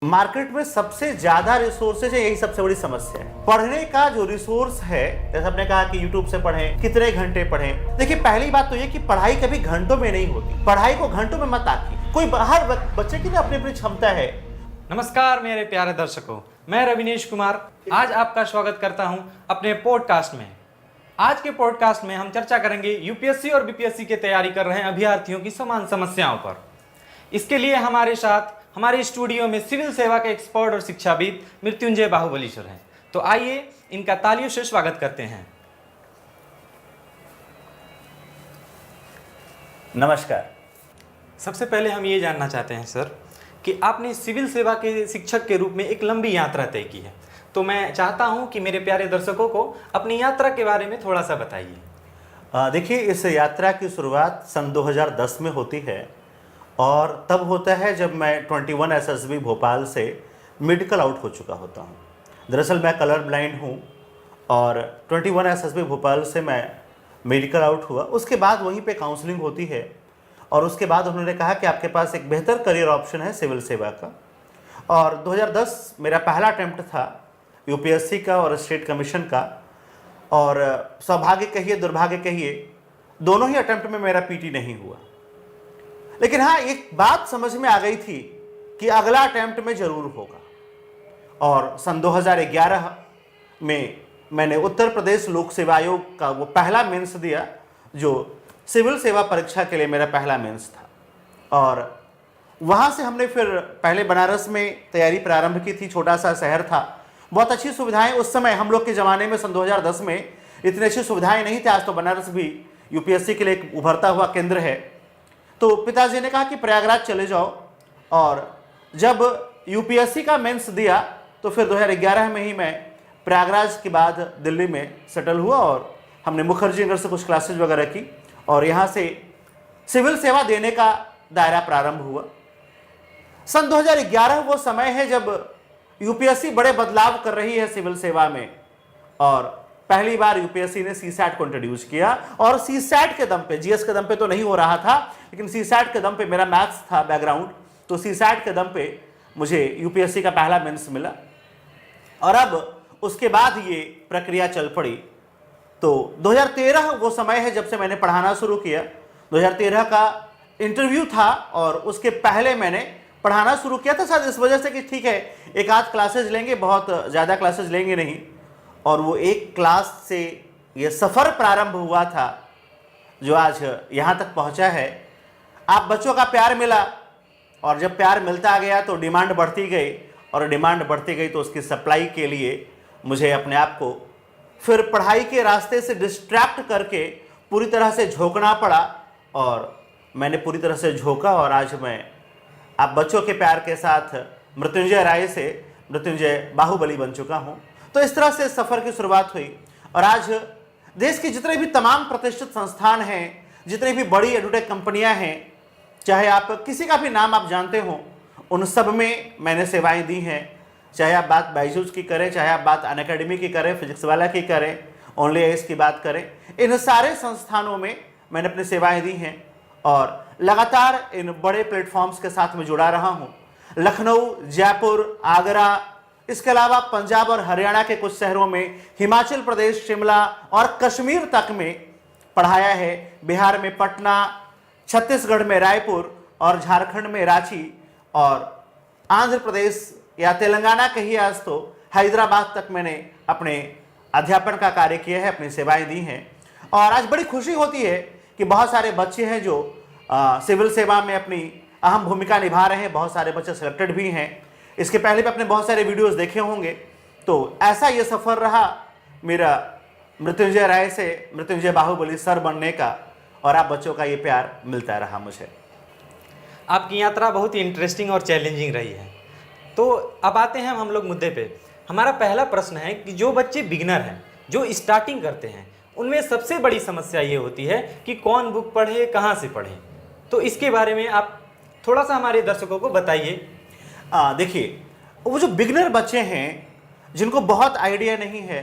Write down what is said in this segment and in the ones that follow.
Market में सबसे ज्यादा रिसोर्सेज है, यही सबसे बड़ी समस्या है। पढ़ने का जो रिसोर्स है, जैसे आपने कहा कि YouTube से पढ़ें, कितने घंटे पढ़ें। देखिए, पहली बात तो ये कि पढ़ाई कभी घंटों में नहीं होती। पढ़ाई को घंटों में मत आंकिए। कोई हर बच्चे की ना अपनी अपनी क्षमता है। नमस्कार मेरे प्यारे दर्शकों, मैं रविनेश कुमार आज आपका स्वागत करता हूं अपने पॉडकास्ट में। आज के पॉडकास्ट में हम चर्चा करेंगे यूपीएससी और बीपीएससी की तैयारी कर रहे अभ्यर्थियों की समान समस्याओं पर। इसके लिए हमारे साथ हमारे स्टूडियो में सिविल सेवा के एक्सपर्ट और शिक्षाविद मृत्युंजय बाहुबली सर हैं। तो आइए इनका तालियों से स्वागत करते हैं। नमस्कार। सबसे पहले हम ये जानना चाहते हैं सर कि आपने सिविल सेवा के शिक्षक के रूप में एक लंबी यात्रा तय की है, तो मैं चाहता हूं कि मेरे प्यारे दर्शकों को अपनी यात्रा के बारे में थोड़ा सा बताइए। देखिए, इस यात्रा की शुरुआत सन 2010 में होती है और तब होता है जब मैं 21 एसएसबी भोपाल से मेडिकल आउट हो चुका होता हूँ। दरअसल मैं कलर ब्लाइंड हूँ और 21 एसएसबी भोपाल से मैं मेडिकल आउट हुआ। उसके बाद वहीं पे काउंसलिंग होती है और उसके बाद उन्होंने कहा कि आपके पास एक बेहतर करियर ऑप्शन है सिविल सेवा का। और 2010 मेरा पहला अटैम्प्ट था यूपीएससी का और स्टेट कमीशन का, और सौभाग्य कहिए दुर्भाग्य कहिए, दोनों ही अटैम्प्ट में मेरा पीटी नहीं हुआ। लेकिन हाँ, एक बात समझ में आ गई थी कि अगला अटैम्प्ट में जरूर होगा। और सन 2011 में मैंने उत्तर प्रदेश लोक सेवा आयोग का वो पहला मेंस दिया जो सिविल सेवा परीक्षा के लिए मेरा पहला मेंस था। और वहाँ से हमने फिर पहले बनारस में तैयारी प्रारंभ की थी। छोटा सा शहर था, बहुत अच्छी सुविधाएं उस समय हम लोग के ज़माने में सन 2010 में इतनी अच्छी सुविधाएं नहीं थी। आज तो बनारस भी यूपीएससी के लिए एक उभरता हुआ केंद्र है। तो पिताजी ने कहा कि प्रयागराज चले जाओ, और जब यूपीएससी का मेंस दिया तो फिर 2011 में ही मैं प्रयागराज के बाद दिल्ली में सेटल हुआ और हमने मुखर्जी नगर से कुछ क्लासेज वगैरह की और यहाँ से सिविल सेवा देने का दायरा प्रारंभ हुआ। सन 2011 वो समय है जब यूपीएससी बड़े बदलाव कर रही है सिविल सेवा में, और पहली बार यूपीएससी ने सीसैट को इंट्रोड्यूस किया। और सीसैट के दम पे, जीएस के दम पे तो नहीं हो रहा था, लेकिन सीसैट के दम पे, मेरा मैथ्स था बैकग्राउंड, तो सीसैट के दम पे मुझे यूपीएससी का पहला मेंस मिला। और अब उसके बाद ये प्रक्रिया चल पड़ी। तो 2013 वो समय है जब से मैंने पढ़ाना शुरू किया। 2013 का इंटरव्यू था और उसके पहले मैंने पढ़ाना शुरू किया था, शायद इस वजह से कि ठीक है एक आध क्लासेज लेंगे, बहुत ज़्यादा क्लासेज लेंगे नहीं। और वो एक क्लास से ये सफ़र प्रारंभ हुआ था जो आज यहाँ तक पहुँचा है। आप बच्चों का प्यार मिला, और जब प्यार मिलता गया तो डिमांड बढ़ती गई, और डिमांड बढ़ती गई तो उसकी सप्लाई के लिए मुझे अपने आप को फिर पढ़ाई के रास्ते से डिस्ट्रैक्ट करके पूरी तरह से झोंकना पड़ा। और मैंने पूरी तरह से झोंका और आज मैं आप बच्चों के प्यार के साथ मृत्युंजय राय से मृत्युंजय बाहुबली बन चुका हूँ। तो इस तरह से सफ़र की शुरुआत हुई और आज देश की जितने भी तमाम प्रतिष्ठित संस्थान हैं, जितनी भी बड़ी एडुटेक कंपनियां हैं, चाहे आप किसी का भी नाम आप जानते हो, उन सब में मैंने सेवाएं दी हैं। चाहे आप बात बायजूस की करें, चाहे आप बात अनअकैडमी की करें, फिजिक्स वाला की करें, ओनली आईएएस की बात करें, इन सारे संस्थानों में मैंने अपनी सेवाएँ दी हैं और लगातार इन बड़े प्लेटफॉर्म्स के साथ में जुड़ा रहा हूँ। लखनऊ, जयपुर, आगरा, इसके अलावा पंजाब और हरियाणा के कुछ शहरों में, हिमाचल प्रदेश, शिमला और कश्मीर तक में पढ़ाया है। बिहार में पटना, छत्तीसगढ़ में रायपुर और झारखंड में रांची, और आंध्र प्रदेश या तेलंगाना कहिए आज तो हैदराबाद तक मैंने अपने अध्यापन का कार्य किया है, अपनी सेवाएं दी हैं। और आज बड़ी खुशी होती है कि बहुत सारे बच्चे हैं जो सिविल सेवा में अपनी अहम भूमिका निभा रहे हैं। बहुत सारे बच्चे सिलेक्टेड भी हैं। इसके पहले भी अपने बहुत सारे वीडियोस देखे होंगे। तो ऐसा ये सफ़र रहा मेरा मृत्युंजय राय से मृत्युंजय बाहुबली सर बनने का, और आप बच्चों का ये प्यार मिलता रहा मुझे। आपकी यात्रा बहुत ही इंटरेस्टिंग और चैलेंजिंग रही है। तो अब आते हैं हम लोग मुद्दे पे। हमारा पहला प्रश्न है कि जो बच्चे बिगिनर हैं, जो स्टार्टिंग करते हैं, उनमें सबसे बड़ी समस्या ये होती है कि कौन बुक पढ़े, कहाँ से पढ़ें। तो इसके बारे में आप थोड़ा सा हमारे दर्शकों को बताइए। देखिए, वो जो बिगनर बच्चे हैं जिनको बहुत आइडिया नहीं है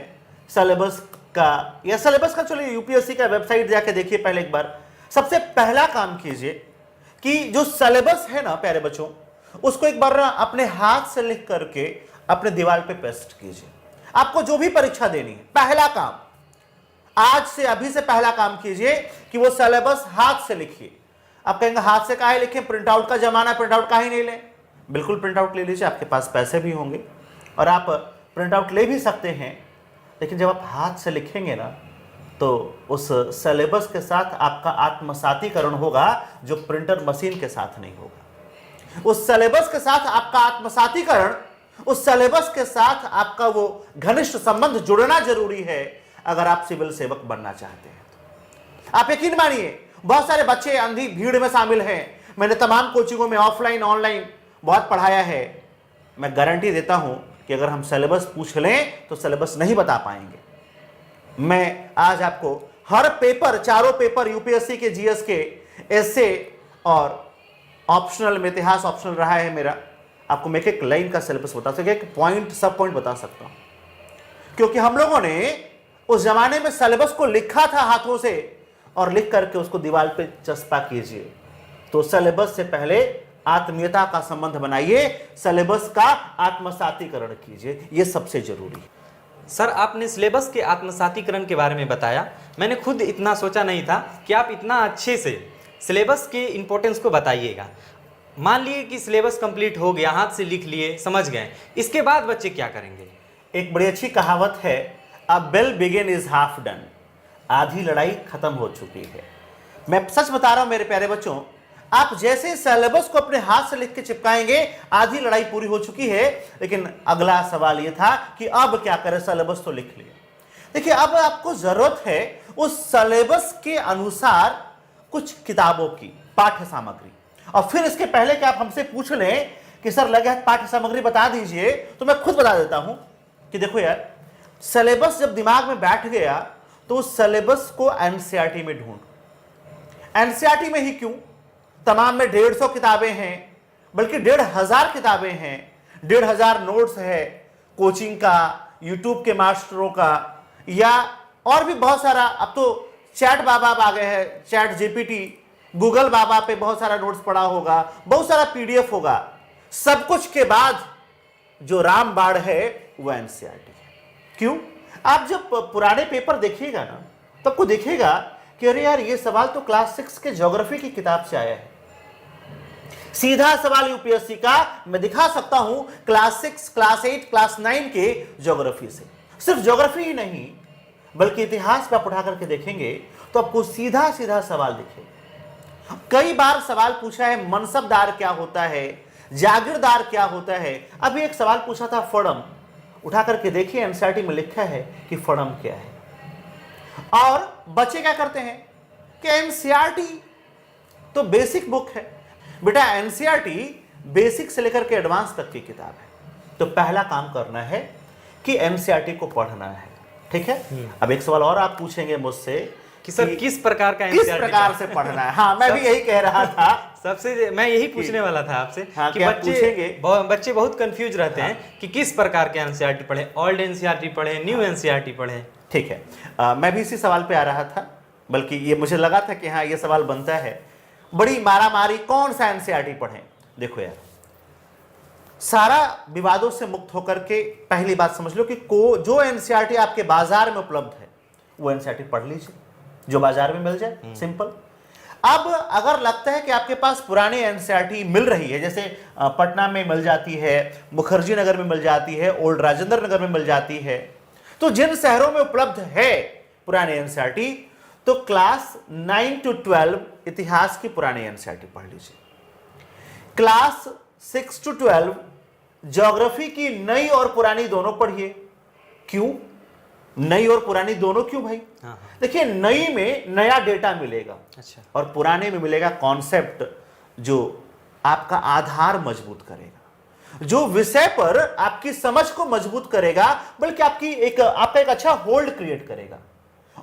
सिलेबस का, या सिलेबस का, चलिए यूपीएससी का वेबसाइट जाके देखिए पहले एक बार। सबसे पहला काम कीजिए कि जो सिलेबस है ना प्यारे बच्चों, उसको एक बार अपने हाथ से लिख करके अपने दीवार पे पेस्ट कीजिए। आपको जो भी परीक्षा देनी है, पहला काम आज से अभी से पहला काम कीजिए कि वो सिलेबस हाथ से लिखिए। आप कहेंगे हाथ से काहे लिखें, प्रिंट आउट का जमाना, प्रिंट आउट काहे नहीं लें? बिल्कुल प्रिंट आउट ले लीजिए, आपके पास पैसे भी होंगे और आप प्रिंट आउट ले भी सकते हैं। लेकिन जब आप हाथ से लिखेंगे ना तो उस सिलेबस के साथ आपका आत्मसातीकरण होगा जो प्रिंटर मशीन के साथ नहीं होगा। उस सिलेबस के साथ आपका आत्मसातीकरण, उस सिलेबस के साथ आपका वो घनिष्ठ संबंध जुड़ना जरूरी है अगर आप सिविल सेवक बनना चाहते हैं तो। आप यकीन मानिए बहुत सारे बच्चे अंधी भीड़ में शामिल हैं। मैंने तमाम कोचिंगों में ऑफलाइन ऑनलाइन बहुत पढ़ाया है। मैं गारंटी देता हूं कि अगर हम सिलेबस पूछ लें तो सिलेबस नहीं बता पाएंगे। मैं आज आपको हर पेपर, चारों पेपर यूपीएससी के, जीएस के, एसए और ऑप्शनल में इतिहास ऑप्शनल रहा है मेरा, आपको मैं एक लाइन का सिलेबस बता सकता, एक पॉइंट सब पॉइंट बता सकता हूं। क्योंकि हम लोगों ने उस जमाने में सिलेबस को लिखा था हाथों से और लिख करके उसको दीवार पे चस्पा कीजिए। तो सिलेबस से पहले आत्मीयता का संबंध बनाइए, सिलेबस का आत्मसातीकरण कीजिए, यह सबसे जरूरी है। सर, आपने सिलेबस के आत्मसातीकरण के बारे में बताया। मैंने खुद इतना सोचा नहीं था कि आप इतना अच्छे से सिलेबस के इंपॉर्टेंस को बताइएगा। मान लिए कि सिलेबस कंप्लीट हो गया, हाथ से लिख लिए, समझ गए, इसके बाद बच्चे क्या करेंगे? एक बड़ी अच्छी कहावत है, a well begin is half done. आधी लड़ाई खत्म हो चुकी है। मैं सच बता रहा हूं मेरे प्यारे बच्चों, आप जैसे सिलेबस को अपने हाथ से लिख के चिपकाएंगे आधी लड़ाई पूरी हो चुकी है। लेकिन अगला सवाल यह था कि अब क्या करें, सिलेबस तो लिख लिया। देखिए अब आपको जरूरत है उस सिलेबस के अनुसार कुछ किताबों की पाठ्य सामग्री। और फिर इसके पहले कि आप हमसे पूछ लें कि सर लगे हाथ पाठ्य सामग्री बता दीजिए, तो मैं खुद बता देता हूं कि देखो यार, सिलेबस जब दिमाग में बैठ गया तो उस सिलेबस को एनसीईआरटी में ढूंढ। एनसीईआरटी में ही क्यों, तमाम में 150 किताबें हैं, बल्कि 1500 किताबें हैं, 1500 नोट्स है कोचिंग का, यूट्यूब के मास्टरों का, या और भी बहुत सारा। अब तो चैट बाबा आ गए हैं, चैट जीपीटी, गूगल बाबा पे बहुत सारा नोट्स पड़ा होगा, बहुत सारा पीडीएफ होगा। सब कुछ के बाद जो रामबाण है वो एनसीईआरटी है। क्यों? आप जब पुराने पेपर देखिएगा ना तो आपको दिखेगा कि अरे यार ये सवाल तो क्लास 6 के ज्योग्राफी की किताब से आया है। सीधा सवाल यूपीएससी का मैं दिखा सकता हूं क्लास 6, क्लास 8, क्लास 9 के ज्योग्राफी से। सिर्फ ज्योग्राफी ही नहीं बल्कि इतिहास पे आप उठा करके देखेंगे तो आपको सीधा सीधा सवाल दिखेगा। कई बार सवाल पूछा है मनसबदार क्या होता है, जागीरदार क्या होता है। अभी एक सवाल पूछा था फड़म, उठा करके देखिए एनसीईआरटी में लिखा है कि फड़म क्या है। और बच्चे क्या करते हैं कि एनसीईआरटी तो बेसिक बुक है बेटा, एनसीईआरटी बेसिक से लेकर के एडवांस तक की किताब है। तो पहला काम करना है कि एनसीईआरटी को पढ़ना है, ठीक है। अब एक सवाल और आप पूछेंगे मुझसे कि सर किस प्रकार का किस प्रकार से पढ़ना है। हाँ, मैं भी यही कह रहा था, सबसे मैं यही पूछने वाला था आपसे। हाँ, कि बच्चे बहुत कंफ्यूज रहते हैं कि किस प्रकार के एनसीईआरटी पढ़े, ओल्ड एनसीईआरटी पढ़े, न्यू एनसीईआरटी पढ़े। ठीक है, मैं भी इसी सवाल पे आ रहा था, बल्कि ये मुझे लगा था कि हाँ ये सवाल बनता है। बड़ी मारामारी कौन सा एनसीईआरटी पढ़ें। देखो यार, सारा विवादों से मुक्त होकर के पहली बात समझ लो कि जो एनसीईआरटी आपके बाजार में उपलब्ध है वो एनसीईआरटी पढ़ लीजिए, जो बाजार में मिल जाए, सिंपल। अब अगर लगता है कि आपके पास पुरानी एनसीईआरटी मिल रही है, जैसे पटना में मिल जाती है, मुखर्जी नगर में मिल जाती है, ओल्ड राजेंद्र नगर में मिल जाती है, तो जिन शहरों में उपलब्ध है पुरानी एनसीईआरटी, तो क्लास 9 to 12 इतिहास की पुरानी एनसीईआरटी पढ़ लीजिए। क्लास 6 to 12 ज्योग्राफी की नई और पुरानी दोनों पढ़िए। क्यों नई और पुरानी दोनों क्यों भाई? देखिए, नई में नया डेटा मिलेगा, अच्छा, और पुराने में मिलेगा कॉन्सेप्ट जो आपका आधार मजबूत करेगा, जो विषय पर आपकी समझ को मजबूत करेगा, बल्कि आपका एक अच्छा होल्ड क्रिएट करेगा।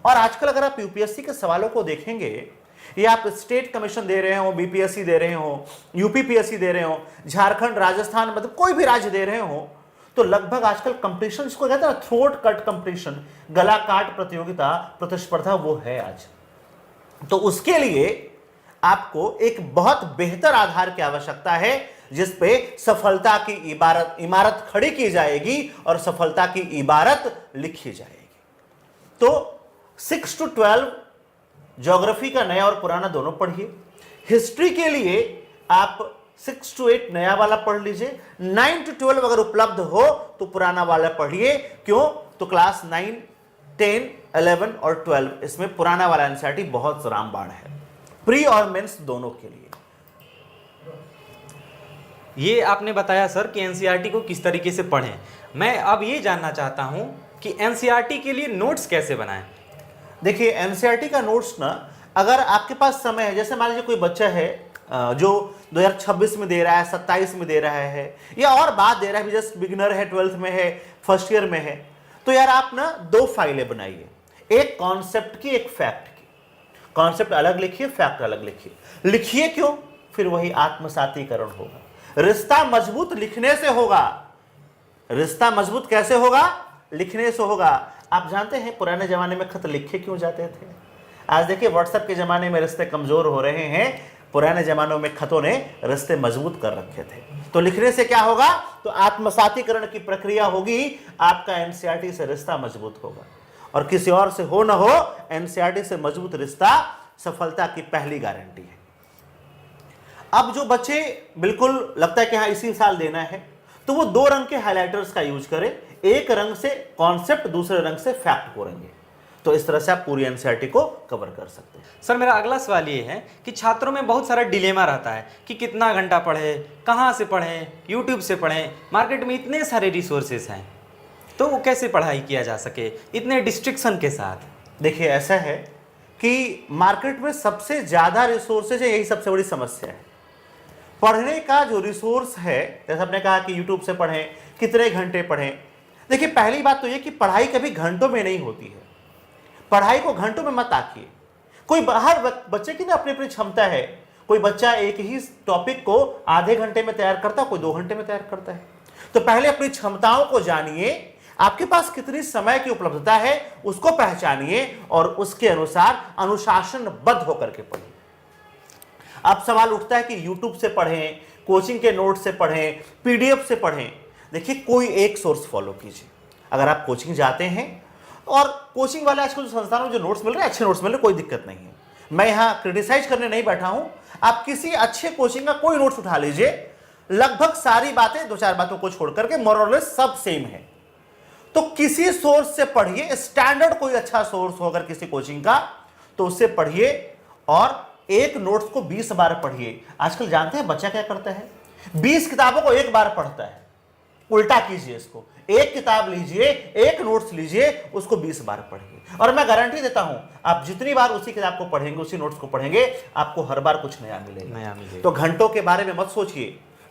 और आजकल अगर आप यूपीएससी के सवालों को देखेंगे, या आप स्टेट कमीशन दे रहे हो, बीपीएससी दे रहे हो, यूपीपीएससी दे रहे हो, झारखंड, राजस्थान, मतलब कोई भी राज्य दे रहे हो, तो लगभग आजकल कंपटीशन जिसको कहते हैं ना, थ्रोट कट कंपटीशन, गला काट प्रतियोगिता, प्रतिस्पर्धा, वो है आज। तो उसके लिए आपको एक बहुत बेहतर आधार की आवश्यकता है, जिस पे सफलता की इमारत खड़ी की जाएगी और सफलता की इबारत लिखी जाएगी। तो 6 to 12 ज्योग्राफी का नया और पुराना दोनों पढ़िए। हिस्ट्री के लिए आप 6 to 8 नया वाला पढ़ लीजिए। 9 to 12 अगर उपलब्ध हो तो पुराना वाला पढ़िए। क्यों? तो क्लास 9, 10, 11 और 12 इसमें पुराना वाला एनसीईआरटी बहुत रामबाण है, प्री और मेंस दोनों के लिए। ये आपने बताया सर कि एनसीईआरटी को किस तरीके से पढ़ें। मैं अब ये जानना चाहता हूं कि एनसीईआरटी के लिए नोट्स कैसे बनाएं। देखिए एनसीईआरटी का नोट्स ना, अगर आपके पास समय है, जैसे मान लीजिए कोई बच्चा है जो 2026 में दे रहा है, 27 में दे रहा है, या और बात दे रहा है, जस्ट बिगिनर है, 12th में है, फर्स्ट ईयर में है, तो यार आप ना 2 फाइलें बनाइए, एक कॉन्सेप्ट की, एक फैक्ट की। कॉन्सेप्ट अलग लिखिए, फैक्ट अलग लिखिए। लिखिए क्यों? फिर वही आत्मसातीकरण होगा। रिश्ता मजबूत लिखने से होगा। रिश्ता मजबूत कैसे होगा? लिखने से होगा। आप जानते हैं पुराने जमाने में खत लिखे क्यों जाते थे? आज देखिए व्हाट्सएप के जमाने में रिश्ते कमजोर हो रहे हैं, पुराने जमानों में खतों ने रिश्ते मजबूत कर रखे थे। तो लिखने से क्या होगा? तो आत्मसातीकरण की प्रक्रिया होगी, आपका एनसीईआरटी से रिश्ता मजबूत होगा। और किसी और से हो ना हो, एनसीईआरटी से मजबूत रिश्ता सफलता की पहली गारंटी है। अब जो बच्चे बिल्कुल लगता है कि हाँ इसी साल देना है, तो वो 2 रंग के हाइलाइटर्स का यूज करें। एक रंग से कॉन्सेप्ट, दूसरे रंग से फैक्ट करेंगे, तो इस तरह से आप पूरी एनसीईआरटी को कवर कर सकते हैं। सर मेरा अगला सवाल ये है कि छात्रों में बहुत सारा डिलेमा रहता है कि कितना घंटा पढ़े, कहाँ से पढ़ें, यूट्यूब से पढ़ें, मार्केट में इतने सारे रिसोर्सेस हैं, तो वो कैसे पढ़ाई किया जा सके इतने डिस्ट्रिक्शन के साथ। देखिए ऐसा है कि मार्केट में सबसे ज़्यादा रिसोर्सेज है, यही सबसे बड़ी समस्या है। पढ़ने का जो रिसोर्स है, जैसे आपने कहा कि यूट्यूब से पढ़ें, कितने घंटे पढ़ें। देखिए पहली बात तो ये कि पढ़ाई कभी घंटों में नहीं होती है। पढ़ाई को घंटों में मत आंकिए। कोई हर बच्चे की ना अपनी अपनी क्षमता है। कोई बच्चा एक ही टॉपिक को आधे घंटे में तैयार करता है, कोई 2 घंटे में तैयार करता है। तो पहले अपनी क्षमताओं को जानिए, आपके पास कितनी समय की उपलब्धता है उसको पहचानिए और उसके अनुसार अनुशासनबद्ध होकर के पढ़िए। अब सवाल उठता है कि YouTube से पढ़ें, कोचिंग के नोट से पढ़ें, PDF से पढ़ें। देखिए कोई एक सोर्स फॉलो कीजिए। अगर आप कोचिंग जाते हैं, और कोचिंग वाले आजकल संस्थानों में जो नोट्स मिल रहे हैं, अच्छे नोट्स मिल रहे हैं, कोई दिक्कत नहीं है। मैं यहाँ क्रिटिसाइज करने नहीं बैठा हूं। आप किसी अच्छे कोचिंग का कोई नोट्स उठा लीजिए, लगभग सारी बातें, 2-4 बातों को छोड़ करके मोर और लेस सब सेम है। तो किसी सोर्स से पढ़िए, स्टैंडर्ड कोई अच्छा सोर्स हो अगर किसी कोचिंग का, तो उससे पढ़िए। और एक नोट्स को 20 बार पढ़िए। आजकल जानते हैं बच्चा क्या करता है? 20 किताबों को एक बार पढ़ता है। उल्टा कीजिए इसको, एक किताब लीजिए, एक नोट्स लीजिए, उसको 20 बार पढ़िए। और मैं गारंटी देता हूं, आप जितनी बार उसी किताब को पढ़ेंगे, उसी नोट्स को पढ़ेंगे, आपको हर बार कुछ नया मिलेगा। तो घंटों के बारे में मत सोचिए,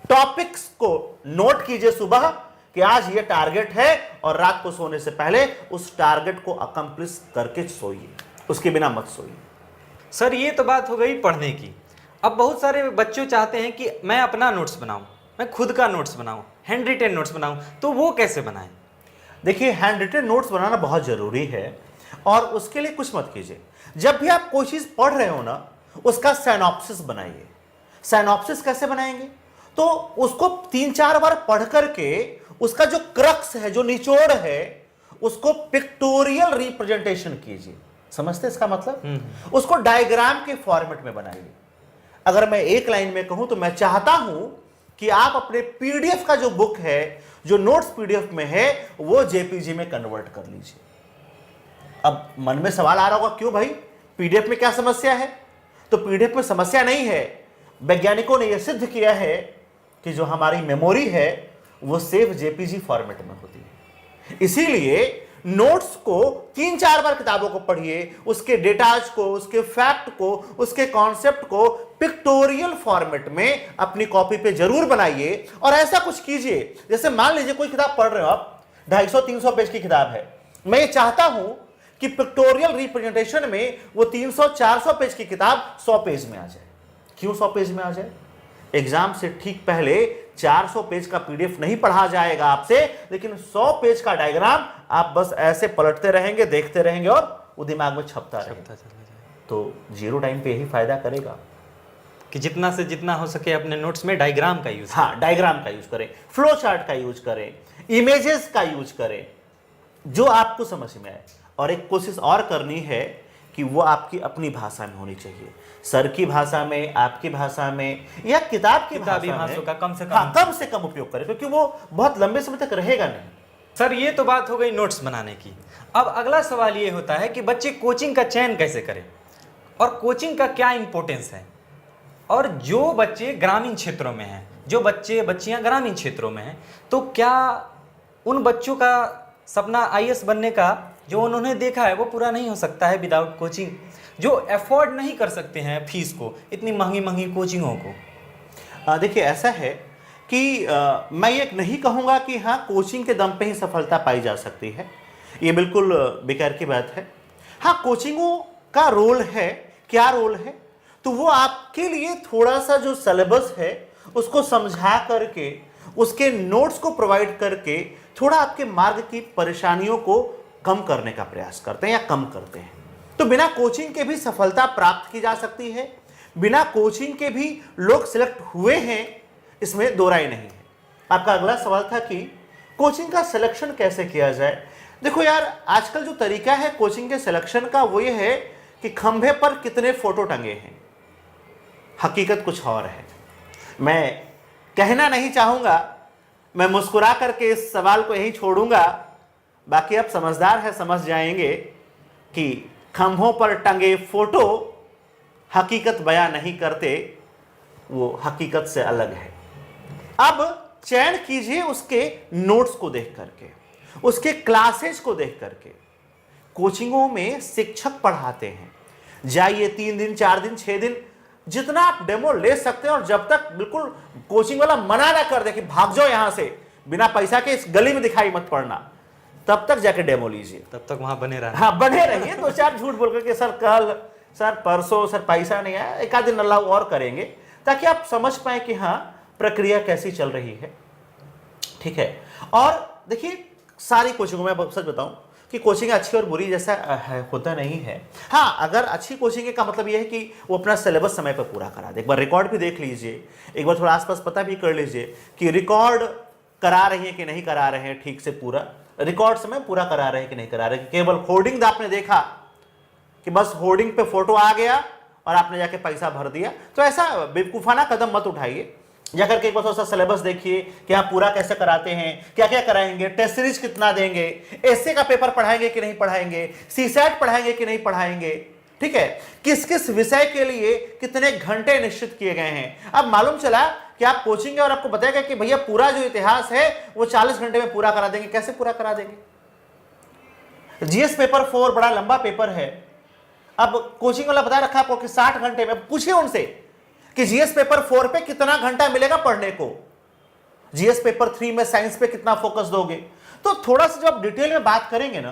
टॉपिक्स को नोट कीजिए सुबह कि आज ये टारगेट है, और रात को सोने से पहले उस टारगेट को अकम्प्लिश करके सोइए, उसके बिना मत सोइए। सर ये तो बात हो गई पढ़ने की। अब बहुत सारे बच्चे चाहते हैं कि मैं अपना नोट्स बनाऊं, मैं खुद का नोट्स बनाऊं, हैंड रिटेन नोट्स बनाऊं, तो वो कैसे बनाएं? देखिए हैंड रिटेन नोट्स बनाना बहुत ज़रूरी है, और उसके लिए कुछ मत कीजिए। जब भी आप कोई चीज़ पढ़ रहे हो ना, उसका साइनॉप्सिस बनाइए। साइनॉप्सिस कैसे बनाएंगे? तो उसको 3-4 बार पढ़ करके उसका जो क्रक्स है, जो निचोड़ है, उसको पिक्टोरियल रिप्रेजेंटेशन कीजिए। समझते इसका मतलब? उसको डायग्राम के फॉर्मेट में बनाइए। अगर मैं एक लाइन में कहूं तो मैं चाहता हूं कि आप अपने पीडीएफ का जो बुक है, जो नोट्स पीडीएफ में है, वो जेपीजी में कन्वर्ट कर लीजिए। अब मन में सवाल आ रहा होगा, क्यों भाई, पीडीएफ में क्या समस्या है? तो पीडीएफ में समस्या नहीं है। वैज्ञानिकों ने यह सिद्ध किया है कि जो हमारी मेमोरी है वो सेव जेपीजी फॉर्मेट में होती है। इसीलिए नोट्स को 3-4 बार किताबों को पढ़िए, उसके डेटाज को, उसके फैक्ट को, उसके कॉन्सेप्ट को पिक्टोरियल फॉर्मेट में अपनी कॉपी पे जरूर बनाइए। और ऐसा कुछ कीजिए, जैसे मान लीजिए कोई किताब पढ़ रहे हो आप, 250-300 पेज की किताब है, मैं ये चाहता हूं कि पिक्टोरियल रिप्रेजेंटेशन में वो 300-400 पेज की किताब 100 पेज में आ जाए। क्यों 100 पेज में आ जाए? एग्जाम से ठीक पहले 400 पेज का पीडीएफ नहीं पढ़ा जाएगा आपसे, लेकिन 100 पेज का डायग्राम आप बस ऐसे पलटते रहेंगे, देखते रहेंगे, और वो दिमाग में छपता रहेगा। तो जीरो टाइम पे यही फायदा करेगा। कि जितना से जितना हो सके अपने नोट्स में डायग्राम का यूज। हाँ, डायग्राम का यूज करें, फ्लो चार्ट का यूज करें, इमेजेस का यूज करें, जो आपको समझ में आए। और एक कोशिश और करनी है कि वो आपकी अपनी भाषा में होनी चाहिए, सर की भाषा में, आपकी भाषा में, या किताब की किताबी भाषा भाषाओं में का कम से कम। हाँ, कम से कम उपयोग करें, क्योंकि वो बहुत लंबे समय तक रहेगा नहीं। सर ये तो बात हो गई नोट्स बनाने की। अब अगला सवाल ये होता है कि बच्चे कोचिंग का चयन कैसे करें और कोचिंग का क्या इंपॉर्टेंस है। और जो बच्चे ग्रामीण क्षेत्रों में हैं, जो बच्चे बच्चियां ग्रामीण क्षेत्रों में हैं, तो क्या उन बच्चों का सपना आईएएस बनने का जो उन्होंने देखा है वो पूरा नहीं हो सकता है विदाउट कोचिंग, जो अफोर्ड नहीं कर सकते हैं फीस को, इतनी महंगी महंगी कोचिंगों को। देखिए ऐसा है कि मैं ये नहीं कहूँगा कि हाँ कोचिंग के दम पे ही सफलता पाई जा सकती है, ये बिल्कुल बेकार की बात है। हाँ, कोचिंगों का रोल है, क्या रोल है, तो वो आपके लिए थोड़ा सा जो सिलेबस है उसको समझा करके, उसके नोट्स को प्रोवाइड करके थोड़ा आपके मार्ग की परेशानियों को कम करने का प्रयास करते हैं या कम करते हैं। तो बिना कोचिंग के भी सफलता प्राप्त की जा सकती है, बिना कोचिंग के भी लोग सिलेक्ट हुए हैं, इसमें दो राय नहीं है। आपका अगला सवाल था कि कोचिंग का सिलेक्शन कैसे किया जाए। देखो यार, आजकल जो तरीका है कोचिंग के सिलेक्शन का वो ये है कि खंभे पर कितने फोटो टंगे हैं, हकीकत कुछ और है। मैं कहना नहीं चाहूँगा, मैं मुस्कुरा करके इस सवाल को यहीं छोड़ूंगा। बाकी आप समझदार है, समझ जाएंगे कि खंभों पर टंगे फोटो हकीकत बयां नहीं करते, वो हकीकत से अलग है। अब चयन कीजिए उसके नोट्स को देख करके, उसके क्लासेस को देख करके। कोचिंगों में शिक्षक पढ़ाते हैं, जाइए 3 दिन 4 दिन 6 दिन जितना आप डेमो ले सकते हैं, और जब तक बिल्कुल कोचिंग वाला मना ना कर दे कि भाग जाओ यहां से, बिना पैसा के इस गली में दिखाई मत पड़ना, तब तक जाके डेमो लीजिए, तब तक वहां बने रहना। हाँ, बने रहिए। 2-4 झूठ बोल करके सर कल, सर परसों, सर पैसा नहीं आया, एक आध दिन अल्लाह और करेंगे, ताकि आप समझ पाए कि हाँ प्रक्रिया कैसी चल रही है। ठीक है। और देखिए, सारी कोचिंगों में सच बताऊं कि कोचिंग अच्छी और बुरी जैसा होता नहीं है। हाँ, अगर अच्छी कोचिंग का मतलब यह है कि वो अपना सिलेबस समय पर पूरा करा दे। एक बार रिकॉर्ड भी देख लीजिए, एक बार थोड़ा आसपास पता भी कर लीजिए कि रिकॉर्ड करा रही है कि नहीं करा रहे हैं ठीक से, पूरा रिकॉर्ड समय पूरा करा रहे हैं कि नहीं करा रहे हैं। केवल होर्डिंग आपने देखा कि बस होर्डिंग पे फोटो आ गया और आपने जाके पैसा भर दिया, तो ऐसा बेवकूफाना कदम मत उठाइए। जाकर के एक बार थोड़ा सा सिलेबस देखिए कि आप पूरा कैसे कराते हैं, क्या क्या कराएंगे, टेस्ट सीरीज कितना देंगे, एसए का पेपर पढ़ाएंगे कि नहीं पढ़ाएंगे, सीसैट पढ़ाएंगे कि नहीं पढ़ाएंगे। ठीक है, किस किस विषय के लिए कितने घंटे निश्चित किए गए हैं। अब मालूम चला कि आप कोचिंग और आपको बताएगा कि भैया पूरा जो इतिहास है वो 40 घंटे में पूरा करा देंगे। कैसे पूरा करा देंगे? जीएस पेपर 4 बड़ा लंबा पेपर है। अब कोचिंग वाला बता रखा आपको कि 60 घंटे में। पूछिए उनसे कि जीएस पेपर 4 पे कितना घंटा मिलेगा पढ़ने को, जीएस पेपर 3 में साइंस पे कितना फोकस दोगे। तो थोड़ा सा जब डिटेल में बात करेंगे ना,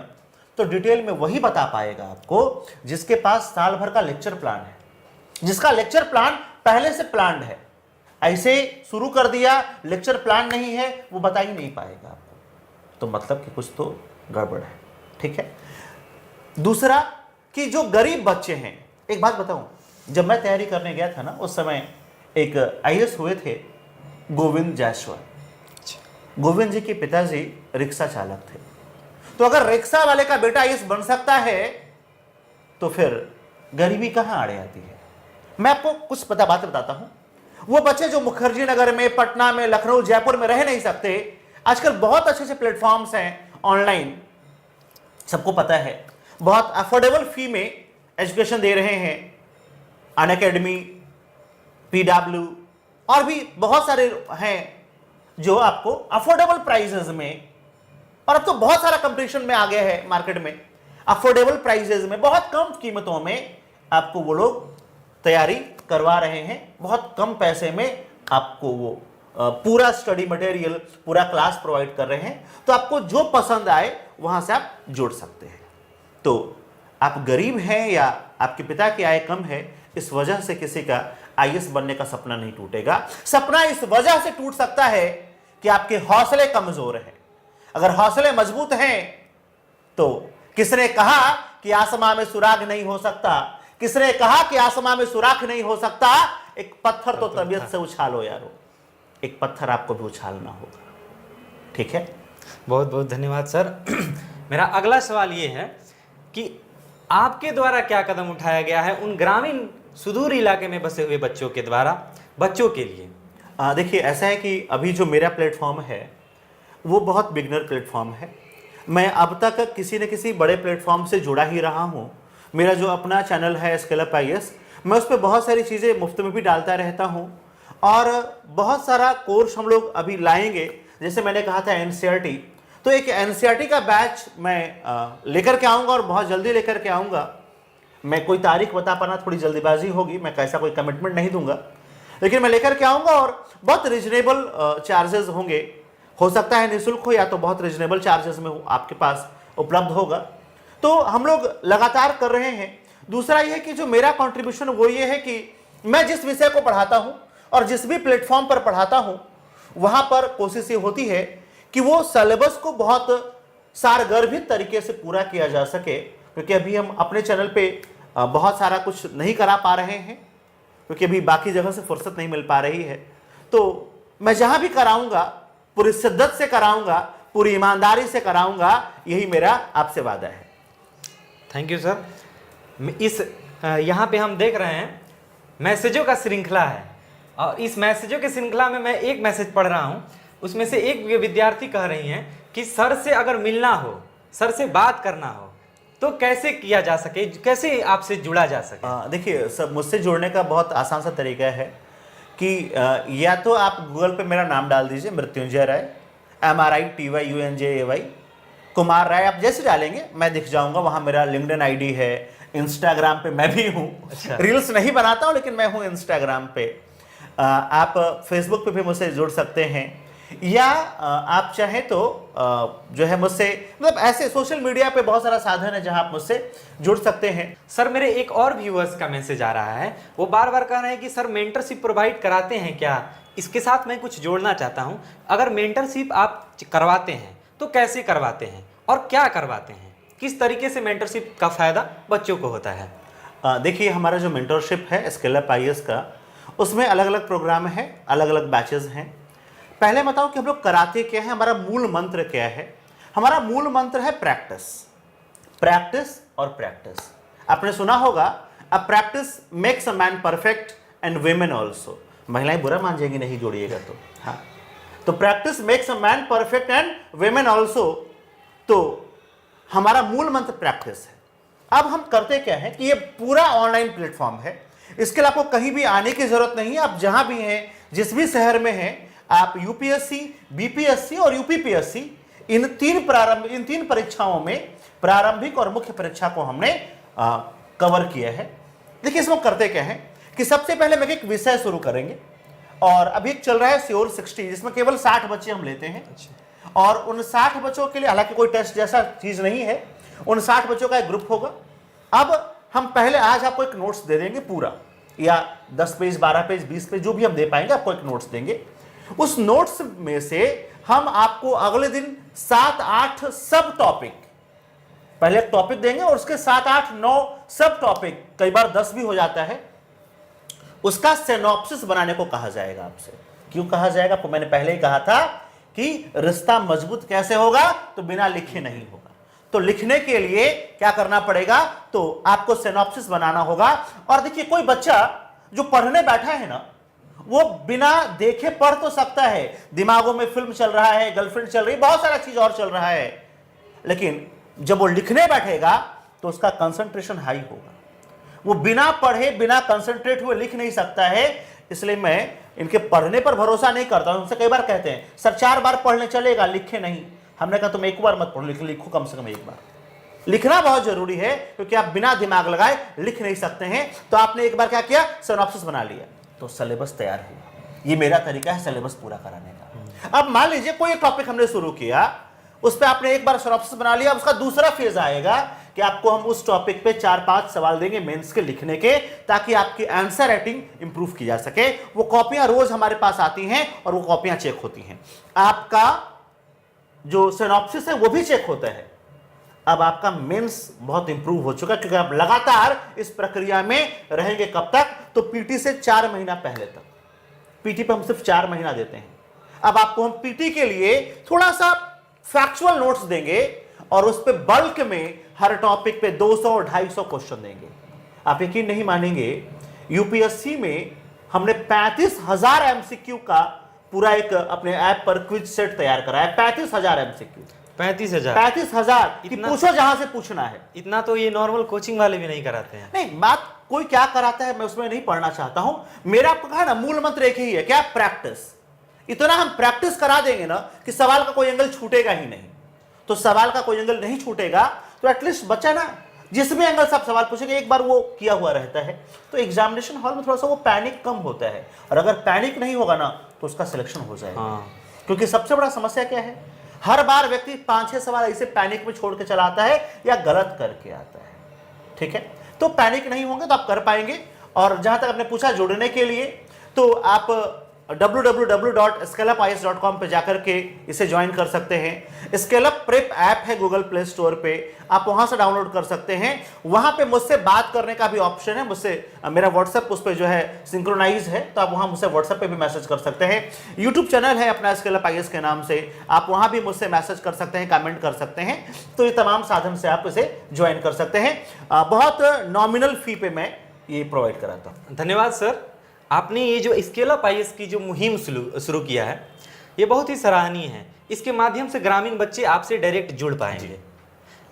तो डिटेल में वही बता पाएगा आपको जिसके पास साल भर का लेक्चर प्लान है, जिसका लेक्चर प्लान पहले से प्लान्ड है। ऐसे शुरू कर दिया, लेक्चर प्लान नहीं है, वो बता ही नहीं पाएगा आपको। तो मतलब कि कुछ तो गड़बड़ है। ठीक है। दूसरा कि जो गरीब बच्चे हैं, एक बात बताऊं, जब मैं तैयारी करने गया था ना, उस समय एक आईएएस हुए थे गोविंद जायसवाल। गोविंद जी के पिताजी रिक्शा चालक थे। तो अगर रिक्शा वाले का बेटा आईएएस बन सकता है तो फिर गरीबी कहां आड़े आती है। मैं आपको कुछ बात बताता हूं। वो बच्चे जो मुखर्जी नगर में, पटना में, लखनऊ, जयपुर में रह नहीं सकते, आजकल बहुत अच्छे अच्छे प्लेटफॉर्म्स हैं ऑनलाइन, सबको पता है, बहुत अफोर्डेबल फी में एजुकेशन दे रहे हैं। अनअकैडमी, पीडब्ल्यू और भी बहुत सारे हैं जो आपको अफोर्डेबल प्राइसेस में, और अब तो बहुत सारा कंपटीशन में आ गया है मार्केट में, अफोर्डेबल प्राइसेस में, बहुत कम कीमतों में आपको वो लोग तैयारी करवा रहे हैं। बहुत कम पैसे में आपको वो पूरा स्टडी मटेरियल, पूरा क्लास प्रोवाइड कर रहे हैं। तो आपको जो पसंद आए वहां से आप जुड़ सकते हैं। तो आप गरीब हैं या आपके पिता की आय कम है, इस वजह से किसी का आईएएस बनने का सपना नहीं टूटेगा। सपना इस वजह से टूट सकता है कि आपके हौसले कमजोर हैं। अगर हौसले मजबूत हैं तो किसने कहा कि आसमां में सुराग नहीं हो सकता, किसने कहा कि आसमां में सुराख नहीं हो सकता, एक पत्थर तो तबीयत से उछालो यारो, एक पत्थर आपको भी उछालना होगा, ठीक है। बहुत बहुत धन्यवाद सर। मेरा अगला सवाल ये है कि आपके द्वारा क्या कदम उठाया गया है उन ग्रामीण सुदूर इलाके में बसे हुए बच्चों के द्वारा, बच्चों के लिए? देखिए ऐसा है कि अभी जो मेरा प्लेटफॉर्म है वो बहुत बिगनर प्लेटफॉर्म है। मैं अब तक किसी न किसी बड़े प्लेटफॉर्म से जुड़ा ही रहा हूँ। मेरा जो अपना चैनल है स्केल अप IAS, मैं उस पर बहुत सारी चीज़ें मुफ्त में भी डालता रहता हूँ और बहुत सारा कोर्स हम लोग अभी लाएंगे। जैसे मैंने कहा था NCERT, तो एक NCERT का बैच मैं लेकर के आऊँगा और बहुत जल्दी लेकर के आऊँगा। मैं कोई तारीख बता पाना थोड़ी जल्दीबाजी होगी, मैं कैसा कोई कमिटमेंट नहीं दूंगा, लेकिन मैं लेकर के आऊँगा और बहुत रिजनेबल चार्जेस होंगे। हो सकता है निःशुल्क हो या तो बहुत रिजनेबल चार्जेस में आपके पास उपलब्ध होगा। तो हम लोग लगातार कर रहे हैं। दूसरा ये है कि जो मेरा कंट्रीब्यूशन वो ये है कि मैं जिस विषय को पढ़ाता हूँ और जिस भी प्लेटफॉर्म पर पढ़ाता हूँ वहाँ पर कोशिश ये होती है कि वो सिलेबस को बहुत सारगर्भित तरीके से पूरा किया जा सके, क्योंकि अभी हम अपने चैनल पे बहुत सारा कुछ नहीं करा पा रहे हैं, क्योंकि अभी बाकी जगह से फुर्सत नहीं मिल पा रही है। तो मैं जहाँ भी कराऊँगा पूरी शिद्दत से कराऊँगा, पूरी ईमानदारी से कराऊँगा, यही मेरा आपसे वादा है। Thank you sir. इस यहाँ पे हम देख रहे हैं मैसेजों का श्रृंखला है और इस मैसेजों की श्रृंखला में मैं एक मैसेज पढ़ रहा हूँ। उसमें से एक विद्यार्थी कह रही हैं कि सर से अगर मिलना हो, सर से बात करना हो तो कैसे किया जा सके, कैसे आपसे जुड़ा जा सके? देखिए सब मुझसे जुड़ने का बहुत आसान सा तरीका है कि या तो आप गूगल पे मेरा नाम डाल दीजिए, मृत्युंजय राय, MRITYUNJAY, कुमार राय, आप जैसे डालेंगे मैं दिख जाऊंगा। वहाँ मेरा लिंक्डइन ID है, इंस्टाग्राम पे मैं भी हूँ। अच्छा। रील्स नहीं बनाता हूँ लेकिन मैं हूँ इंस्टाग्राम पे। आप फेसबुक पे भी मुझसे जुड़ सकते हैं, या आप चाहें तो जो है मुझसे, मतलब ऐसे सोशल मीडिया पे बहुत सारा साधन है जहां आप मुझसे जुड़ सकते हैं। सर मेरे एक और व्यूअर्स का मैसेज आ रहा है, वो बार बार कह रहे हैं कि सर मेंटरशिप प्रोवाइड कराते हैं क्या? इसके साथ मैं कुछ जोड़ना चाहता हूं। अगर मेंटरशिप आप करवाते हैं तो कैसे करवाते हैं और क्या करवाते हैं, किस तरीके से मेंटरशिप का फायदा बच्चों को होता है? देखिए हमारा जो मेंटरशिप है स्केल अप IAS का, उसमें अलग अलग प्रोग्राम है, अलग अलग बैचेस हैं। पहले बताओ कि हम लोग कराते क्या है, हमारा मूल मंत्र क्या है। हमारा मूल मंत्र है प्रैक्टिस, प्रैक्टिस और प्रैक्टिस। आपने सुना होगा, a practice makes a man perfect and women also. महिलाएं बुरा मान जाएंगी नहीं जोड़िएगा तो। हाँ, तो practice makes a man perfect and women also. तो हमारा मूल मंत्र प्रैक्टिस है। अब हम करते क्या है कि ये पूरा ऑनलाइन प्लेटफॉर्म है, इसके लिए आपको कहीं भी आने की जरूरत नहीं है। आप जहां भी हैं, जिस भी शहर में हैं, आप UPSC, BPSC और UPPSC इन तीन परीक्षाओं में प्रारंभिक और मुख्य परीक्षा को हमने कवर किया है। देखिए इसमें करते क्या है कि सबसे पहले मैं एक विषय शुरू करेंगे, और अभी एक चल रहा है श्योर 60, जिसमें केवल 60 बच्चे हम लेते हैं। और उन 60 बच्चों के लिए, हालांकि कोई टेस्ट जैसा चीज नहीं है, उन 60 बच्चों का एक ग्रुप होगा। अब हम पहले आज आपको एक नोट्स दे देंगे पूरा, या 10 पेज, 12 पेज, 20 पेज, जो भी हम दे पाएंगे आपको एक नोट्स देंगे। उस नोट्स में से हम आपको अगले दिन 7-8 सब टॉपिक, पहले एक टॉपिक देंगे और उसके 7-8-9 सब टॉपिक, कई बार 10 भी हो जाता है, उसका सिनॉप्सिस बनाने को कहा जाएगा आपसे। क्यों कहा जाएगा? आपको मैंने पहले ही कहा था कि रिश्ता मजबूत कैसे होगा, तो बिना लिखे नहीं होगा। तो लिखने के लिए क्या करना पड़ेगा, तो आपको सिनॉप्सिस बनाना होगा। और देखिए कोई बच्चा जो पढ़ने बैठा है ना, वो बिना देखे पढ़ तो सकता है, दिमागों में फिल्म चल रहा है, गर्लफ्रेंड चल रही है, बहुत सारा चीज और चल रहा है, लेकिन जब वो लिखने बैठेगा तो उसका कंसंट्रेशन हाई होगा। वो बिना पढ़े, बिना कंसंट्रेट हुए लिख नहीं सकता है। इसलिए मैं इनके पढ़ने पर भरोसा नहीं करता हूं। उनसे कई बार कहते हैं सर 4 बार पढ़ने चलेगा, लिखे नहीं। हमने कहा तुम एक बार मत पढ़ो, लिखो कम से कम एक बार। लिखना बहुत जरूरी है, क्योंकि आप बिना दिमाग लगाए लिख नहीं सकते हैं। तो आपने एक बार क्या किया, सिनॉप्सिस बना लिया, तो सिलेबस तैयार हुआ। ये मेरा तरीका है सिलेबस पूरा कराने का। अब मान लीजिए कोई एक टॉपिक हमने शुरू किया, उस पर आपने एक बार सिनॉप्सिस बना लिया, उसका दूसरा फेज आएगा कि आपको हम उस टॉपिक पे 4-5 सवाल देंगे मेंस के लिखने के, ताकि आपकी आंसर राइटिंग इंप्रूव की जा सके। वो कॉपियां रोज हमारे पास आती हैं और वो कॉपियां चेक होती हैं। आपका जो सिनॉप्सिस है वो भी चेक होता है। अब आपका मेंस बहुत इंप्रूव हो चुका है, क्योंकि आप लगातार इस प्रक्रिया में रहेंगे। कब तक? तो पीटी से 4 महीना पहले तक। पीटी पे हम सिर्फ 4 महीना देते हैं। अब आपको हम पीटी के लिए थोड़ा सा फैक्चुअल नोट्स देंगे और उस पे बल्क में हर टॉपिक पे 200 और 250 क्वेश्चन देंगे। आप यकीन नहीं मानेंगे, यूपीएससी में हमने 35,000 एमसीक्यू का पूरा एक अपने ऐप पर क्विज सेट तैयार करा है। 35,000 एमसीक्यू। 35,000 कि पूछो जहां से पूछना है। इतना तो ये नॉर्मल कोचिंग वाले भी नहीं कराते हैं। नहीं, बात कोई क्या कराता है मैं उसमें नहीं पढ़ना चाहता हूं। मेरा आपको कहा ना, मूल मंत्र एक ही है, क्या? प्रैक्टिस। इतना हम प्रैक्टिस करा देंगे ना कि सवाल का कोई एंगल छूटेगा ही नहीं। तो सवाल का कोई एंगल नहीं छूटेगा तो एटलीस्ट बच्चा ना जिस भी एंगल से आप सवाल पूछेंगे एक बार वो किया हुआ रहता है, तो एग्जामिनेशन हॉल में थोड़ा सा वो पैनिक कम होता है। और अगर पैनिक नहीं होगा ना तो उसका सिलेक्शन हो जाएगा। क्योंकि सबसे बड़ा समस्या क्या है, हर बार व्यक्ति 5-6 सवाल ऐसे पैनिक में छोड़ के चला आता है या गलत करके आता है। ठीक है, तो पैनिक नहीं होंगे तो आप कर पाएंगे। और जहां तक आपने पूछा जुड़ने के लिए, तो आप www.scalupis.com पे जाकर के इसे ज्वाइन कर सकते हैं। स्केलअप प्रेप ऐप है गूगल प्ले स्टोर पे, आप वहां से डाउनलोड कर सकते हैं। वहां पे मुझसे बात करने का भी ऑप्शन है। मुझसे मेरा व्हाट्सएप उस पर जो है सिंक्रोनाइज है, तो आप वहां मुझसे व्हाट्सएप पे भी मैसेज कर सकते हैं। यूट्यूब चैनल है अपना स्केलअप आईएएस के नाम से, आप वहां भी मुझसे मैसेज कर सकते हैं, कमेंट कर सकते हैं। तो ये तमाम साधन से आप इसे ज्वाइन कर सकते हैं। बहुत नॉमिनल फी पे मैं ये प्रोवाइड कराता हूँ। धन्यवाद सर। आपने ये जो स्केलअप आईएएस की जो मुहिम शुरू किया है, ये बहुत ही सराहनीय है। इसके माध्यम से ग्रामीण बच्चे आपसे डायरेक्ट जुड़ पाएंगे।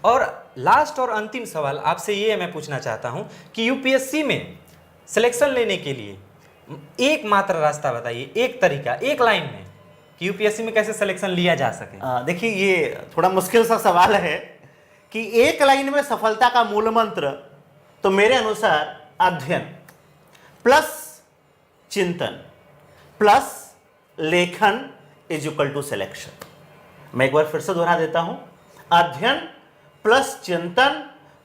और लास्ट और अंतिम सवाल आपसे ये मैं पूछना चाहता हूँ कि यूपीएससी में सिलेक्शन लेने के लिए एकमात्र रास्ता बताइए, एक तरीका, एक लाइन में, कि यूपीएससी में कैसे सिलेक्शन लिया जा सके। देखिए, ये थोड़ा मुश्किल सा सवाल है कि एक लाइन में सफलता का मूल मंत्र, तो मेरे अनुसार अध्ययन प्लस चिंतन प्लस लेखन इज इक्वल टू सिलेक्शन। मैं एक बार फिर से दोहरा देता हूं, अध्ययन प्लस चिंतन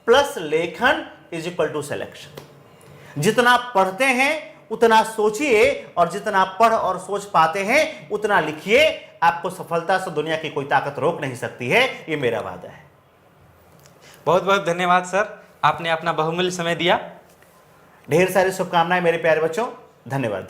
प्लस लेखन इज इक्वल टू सिलेक्शन। जितना पढ़ते हैं उतना सोचिए, और जितना पढ़ और सोच पाते हैं उतना लिखिए। आपको सफलता से दुनिया की कोई ताकत रोक नहीं सकती है, ये मेरा वादा है। बहुत बहुत धन्यवाद सर, आपने अपना बहुमूल्य समय दिया। ढेर सारी शुभकामनाएं मेरे प्यारे बच्चों, धन्यवाद।